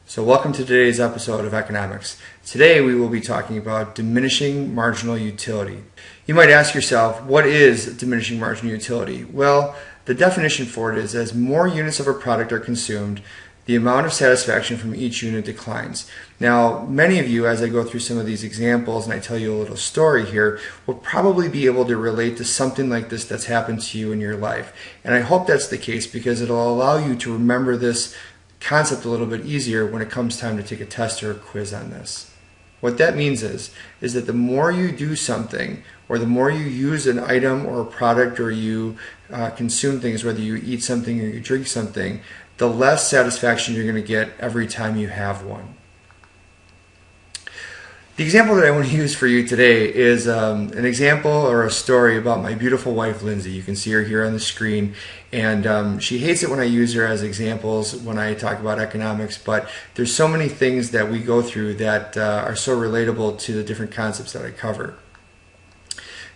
So welcome to today's episode of Economics. Today we will be talking about diminishing marginal utility. You might ask yourself, what is diminishing marginal utility? Well, the definition for it is as more units of a product are consumed, the amount of satisfaction from each unit declines. Now, many of you, as I go through some of these examples and I tell you a little story here, will probably be able to relate to something like this that's happened to you in your life. And I hope that's the case because it'll allow you to remember this concept a little bit easier when it comes time to take a test or a quiz on this. What that means is that the more you do something, or the more you use an item or a product, or you consume things, whether you eat something or you drink something, the less satisfaction you're going to get every time you have one. The example that I want to use for you today is an example or a story about my beautiful wife, Lindsay. You can see her here on the screen, and she hates it when I use her as examples when I talk about economics, but there's so many things that we go through that are so relatable to the different concepts that I cover.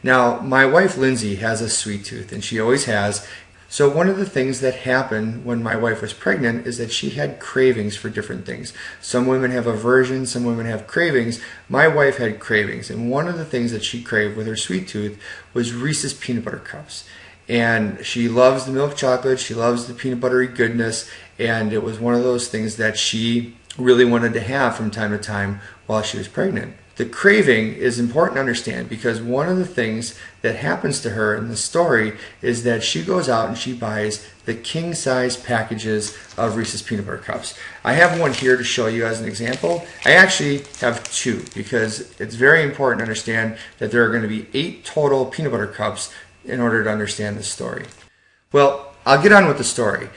Now, my wife, Lindsay, has a sweet tooth, and she always has. So one of the things that happened when my wife was pregnant is that she had cravings for different things. Some women have aversions, some women have cravings. My wife had cravings, and one of the things that she craved with her sweet tooth was Reese's peanut butter cups. And she loves the milk chocolate, she loves the peanut buttery goodness, and it was one of those things that she really wanted to have from time to time while she was pregnant. The craving is important to understand because one of the things that happens to her in the story is that she goes out and she buys the king-size packages of Reese's peanut butter cups. I have one here to show you as an example. I actually have two because it's very important to understand that there are going to be 8 total peanut butter cups in order to understand this story. Well, I'll get on with the story.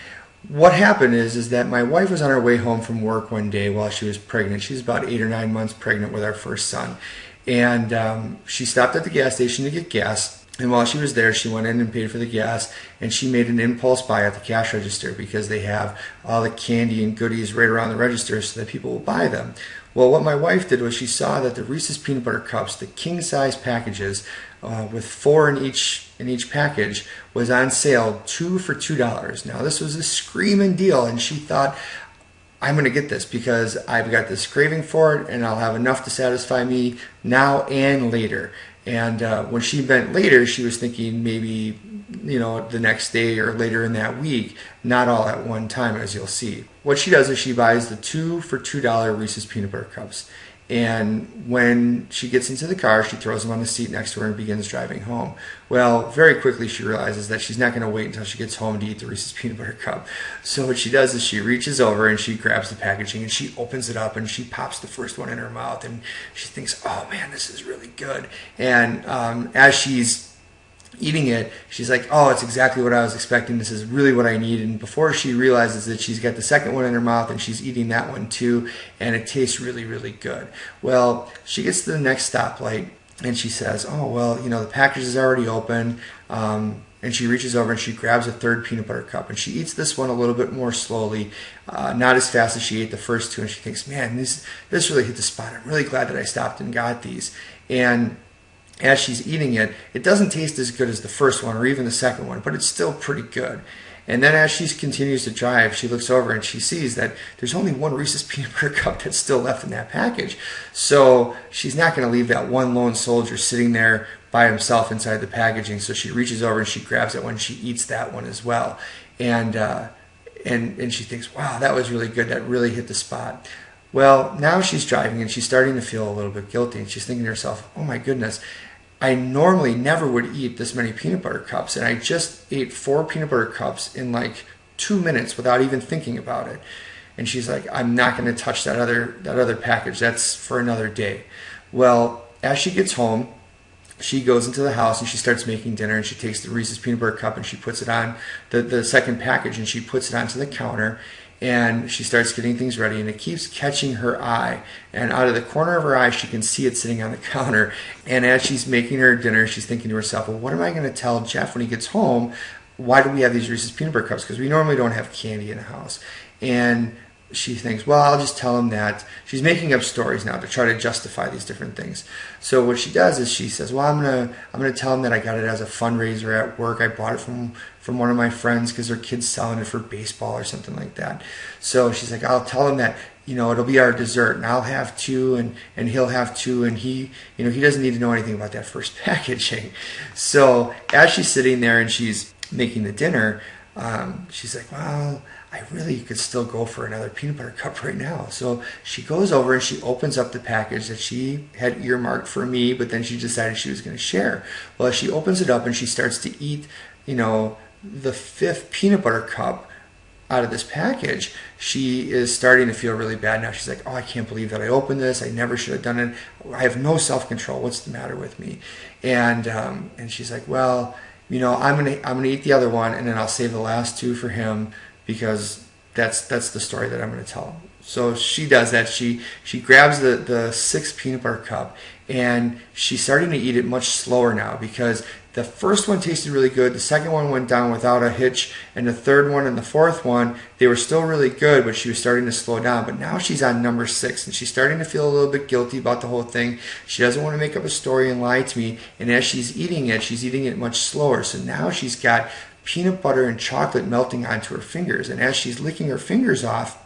What happened is that my wife was on her way home from work one day while she was pregnant. She's about 8 or 9 months pregnant with our first son. And she stopped at the gas station to get gas. And while she was there, she went in and paid for the gas. And she made an impulse buy at the cash register because they have all the candy and goodies right around the register so that people will buy them. Well, what my wife did was she saw that the Reese's peanut butter cups, the king-size packages with 4 in each package, was on sale 2 for $2. Now, this was a screaming deal, and she thought, I'm going to get this because I've got this craving for it, and I'll have enough to satisfy me now and later. And when she meant later, she was thinking maybe, the next day or later in that week, not all at one time, as you'll see. What she does is she buys the 2 for $2 Reese's peanut butter cups. And when she gets into the car, she throws them on the seat next to her and begins driving home. Well, very quickly she realizes that she's not going to wait until she gets home to eat the Reese's peanut butter cup. So what she does is she reaches over and she grabs the packaging and she opens it up and she pops the first one in her mouth and she thinks, oh man, this is really good. And as she's eating it, she's like, oh, it's exactly what I was expecting. This is really what I need. And before she realizes that she's got the second one in her mouth and she's eating that one too, and it tastes really, really good. Well, she gets to the next stoplight and she says, oh, well, the package is already open. And she reaches over and she grabs a third peanut butter cup and she eats this one a little bit more slowly, not as fast as she ate the first two. And she thinks, man, this really hit the spot. I'm really glad that I stopped and got these. And as she's eating it, it doesn't taste as good as the first one or even the second one, but it's still pretty good. And then as she continues to drive, she looks over and she sees that there's only one Reese's peanut butter cup that's still left in that package. So she's not going to leave that one lone soldier sitting there by himself inside the packaging. So she reaches over and she grabs that one. She eats that one as well. And she thinks, wow, that was really good. That really hit the spot. Well, now she's driving and she's starting to feel a little bit guilty. And she's thinking to herself, oh my goodness, I normally never would eat this many peanut butter cups, and I just ate 4 peanut butter cups in like 2 minutes without even thinking about it. And she's like, I'm not going to touch that other package. That's for another day. Well, as she gets home, she goes into the house and she starts making dinner, and she takes the Reese's peanut butter cup and she puts it on the second package and she puts it onto the counter. And she starts getting things ready, and it keeps catching her eye. And out of the corner of her eye, she can see it sitting on the counter. And as she's making her dinner, she's thinking to herself, well, what am I going to tell Jeff when he gets home? Why do we have these Reese's peanut butter cups? Because we normally don't have candy in the house. And she thinks, well, I'll just tell him that. She's making up stories now to try to justify these different things. So what she does is she says, well, I'm gonna tell him that I got it as a fundraiser at work. I bought it from one of my friends because their kid's selling it for baseball or something like that. So she's like, I'll tell him that, it'll be our dessert, and I'll have two, and he'll have two, and he doesn't need to know anything about that first packaging. So as she's sitting there and she's making the dinner, she's like, well, I really could still go for another peanut butter cup right now. So she goes over and she opens up the package that she had earmarked for me, but then she decided she was going to share. Well, she opens it up and she starts to eat, the fifth peanut butter cup out of this package. She is starting to feel really bad now. She's like, oh, I can't believe that I opened this. I never should have done it. I have no self-control. What's the matter with me? And she's like, well, I'm gonna eat the other one, and then I'll save the last two for him, because that's the story that I'm going to tell. So she does that. She grabs the sixth peanut butter cup, and she's starting to eat it much slower now, because the first one tasted really good, the second one went down without a hitch, and the third one and the fourth one, they were still really good, but she was starting to slow down. But now she's on number 6, and she's starting to feel a little bit guilty about the whole thing. She doesn't want to make up a story and lie to me, and as she's eating it much slower. So now she's got peanut butter and chocolate melting onto her fingers, and as she's licking her fingers off,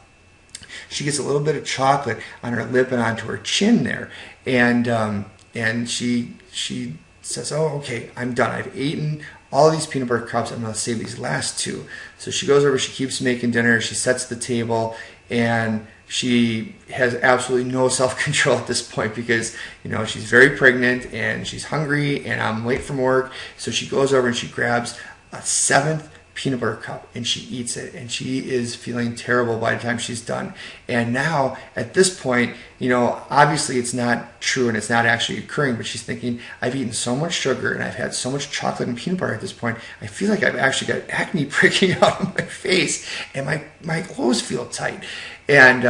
she gets a little bit of chocolate on her lip and onto her chin there, and she says, oh, okay, I'm done. I've eaten all these peanut butter cups. I'm going to save these last two. So she goes over, she keeps making dinner, she sets the table, and she has absolutely no self-control at this point, because she's very pregnant and she's hungry and I'm late from work. So she goes over and she grabs a 7th peanut butter cup and she eats it, and she is feeling terrible by the time she's done. And now at this point, obviously it's not true and it's not actually occurring, but she's thinking, I've eaten so much sugar and I've had so much chocolate and peanut butter at this point, I feel like I've actually got acne breaking out on my face and my clothes feel tight. And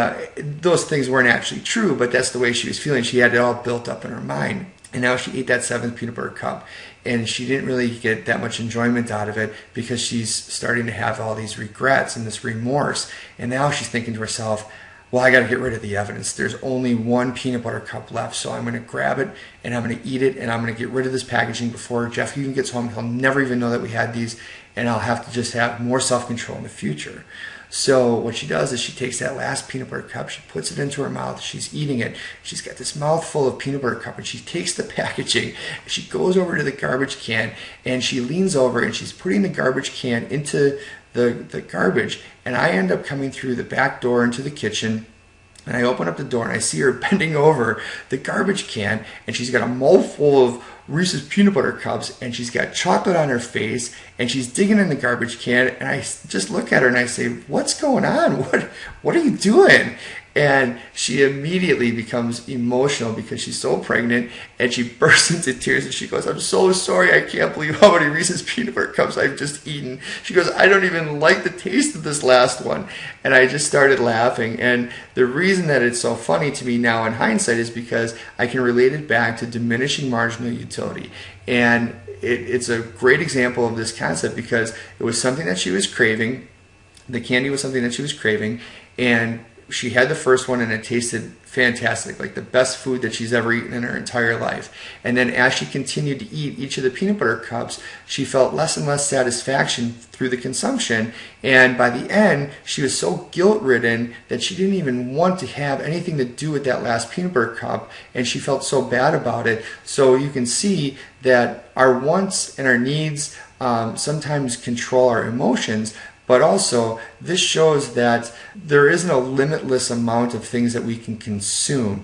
those things weren't actually true, but that's the way she was feeling. She had it all built up in her mind. And now she ate that 7th peanut butter cup, and she didn't really get that much enjoyment out of it, because she's starting to have all these regrets and this remorse. And now she's thinking to herself, well, I got to get rid of the evidence. There's only 1 peanut butter cup left, so I'm going to grab it and I'm going to eat it, and I'm going to get rid of this packaging before Jeff even gets home. He'll never even know that we had these, and I'll have to just have more self-control in the future. So what she does is she takes that last peanut butter cup, she puts it into her mouth, she's eating it, she's got this mouthful of peanut butter cup, and she takes the packaging, she goes over to the garbage can, and she leans over and she's putting the garbage can into the garbage, and I end up coming through the back door into the kitchen. And I open up the door and I see her bending over the garbage can, and she's got a mouthful of Reese's peanut butter cups, and she's got chocolate on her face, and she's digging in the garbage can, and I just look at her and I say, what's going on? What are you doing? And she immediately becomes emotional because she's so pregnant, and she bursts into tears and she goes, I'm so sorry, I can't believe how many Reese's peanut butter cups I've just eaten. She goes, I don't even like the taste of this last one. And I just started laughing. And the reason that it's so funny to me now in hindsight is because I can relate it back to diminishing marginal utility. And it's a great example of this concept, because it was something that she was craving. The candy was something that she was craving, and she had the first one and it tasted fantastic, like the best food that she's ever eaten in her entire life. And then as she continued to eat each of the peanut butter cups, she felt less and less satisfaction through the consumption. And by the end, she was so guilt-ridden that she didn't even want to have anything to do with that last peanut butter cup, and she felt so bad about it. So you can see that our wants and our needs sometimes control our emotions. But also, this shows that there isn't a limitless amount of things that we can consume.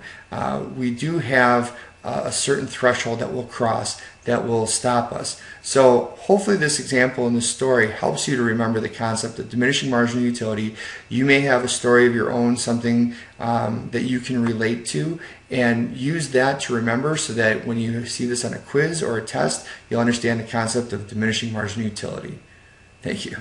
We do have a certain threshold that we'll cross that will stop us. So hopefully this example in this story helps you to remember the concept of diminishing marginal utility. You may have a story of your own, something that you can relate to, and use that to remember, so that when you see this on a quiz or a test, you'll understand the concept of diminishing marginal utility. Thank you.